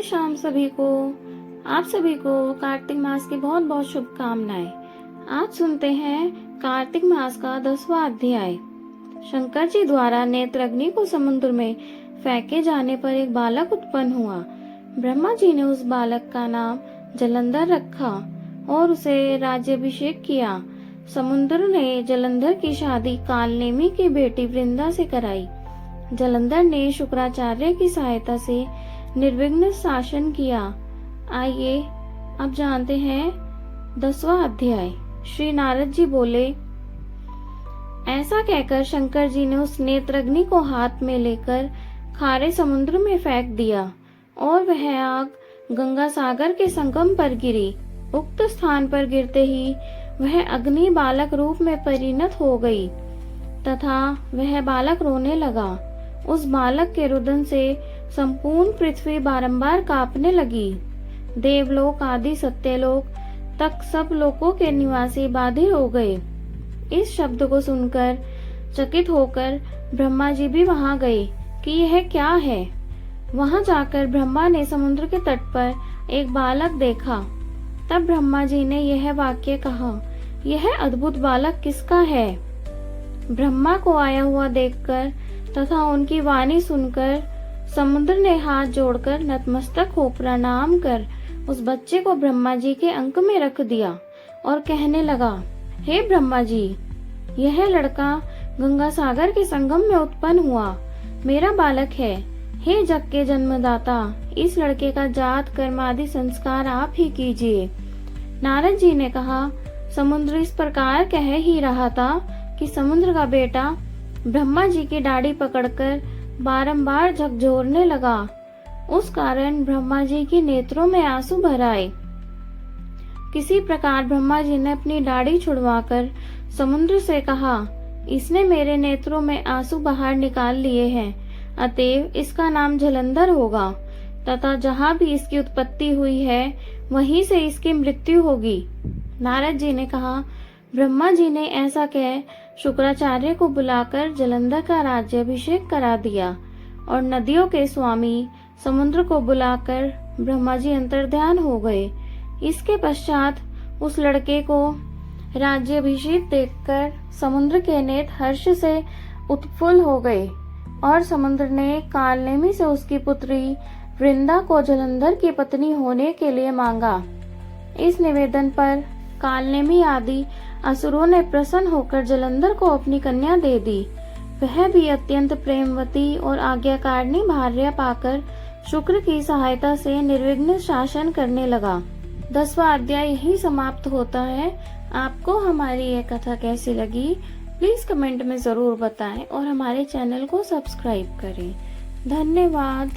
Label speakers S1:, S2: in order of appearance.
S1: राधे श्याम सभी को। आप सभी को कार्तिक मास की बहुत बहुत शुभकामनाएं। आज सुनते हैं कार्तिक मास का 10वां अध्याय। शंकर जी द्वारा नेत्राग्नि को समुद्र में फेंके जाने पर एक बालक उत्पन्न हुआ। ब्रह्मा जी ने उस बालक का नाम जलंधर रखा और उसे राज्याभिषेक किया। समुद्र ने जलंधर की शादी कालनेमी की बेटी वृंदा से कराई। जलंधर ने शुक्राचार्य की सहायता से निर्विघ्न शासन किया। आइए अब जानते हैं 10वां अध्याय। श्री नारद जी बोले, ऐसा कहकर शंकर जी ने उस नेत्राग्नि को हाथ में लेकर खारे समुद्र में फेंक दिया और वह आग गंगा सागर के संगम पर गिरी। उक्त स्थान पर गिरते ही वह अग्नि बालक रूप में परिणत हो गई तथा वह बालक रोने लगा। उस बालक के रुदन से संपूर्ण पृथ्वी बारंबार कांपने लगी। देवलोक आदि सत्यलोक तक सब लोकों के निवासी बाधिर हो गए। इस शब्द को सुनकर चकित होकर ब्रह्मा जी भी वहां गए कि यह क्या है। वहां जाकर ब्रह्मा ने समुद्र के तट पर एक बालक देखा। तब ब्रह्मा जी ने यह वाक्य कहा, यह अद्भुत बालक किसका है। ब्रह्मा को आया हुआ देखकर तथा उनकी वाणी सुनकर समुद्र ने हाथ जोड़कर नतमस्तक हो प्रणाम कर उस बच्चे को ब्रह्मा जी के अंक में रख दिया और कहने लगा, हे ब्रह्मा जी, यह लड़का गंगा सागर के संगम में उत्पन्न हुआ मेरा बालक है। हे जग के जन्मदाता, इस लड़के का जात कर्म आदि संस्कार आप ही कीजिए। नारद जी ने कहा, समुद्र इस प्रकार कह ही रहा था कि समुद्र का बेटा ब्रह्मा जी की दाढ़ी पकड़कर बारंबार झकझोरने लगा। उस कारण ब्रह्मा जी के नेत्रों में आंसू भर आए। किसी प्रकार ब्रह्मा जी ने अपनी दाढ़ी छुड़वाकर समुद्र से कहा, इसने मेरे नेत्रों में आंसू बाहर निकाल लिए हैं, अतएव इसका नाम जलंधर होगा तथा जहाँ भी इसकी उत्पत्ति हुई है वहीं से इसकी मृत्यु होगी। नारद जी ने कहा, ब्रह्मा जी ने ऐसा कह शुक्राचार्य को बुलाकर जलंधर का राज्याभिषेक करा दिया और नदियों के स्वामी समुद्र को बुलाकर ब्रह्मा जी अंतर्ध्यान हो गए। इसके पश्चात उस लड़के को राज्याभिषेक देखकर समुद्र के नेत्र हर्ष से उत्फुल्ल हो गए और समुद्र ने कालनेमी से उसकी पुत्री वृंदा को जलंधर की पत्नी होने के लिए मांगा। इस निवेदन पर कालनेमी आदि असुरों ने प्रसन्न होकर जलंधर को अपनी कन्या दे दी। वह भी अत्यंत प्रेमवती और आज्ञाकारिणी भार्या पाकर शुक्र की सहायता से निर्विघ्न शासन करने लगा। 10वां अध्याय यही समाप्त होता है। आपको हमारी यह कथा कैसी लगी प्लीज कमेंट में जरूर बताएं और हमारे चैनल को सब्सक्राइब करें। धन्यवाद।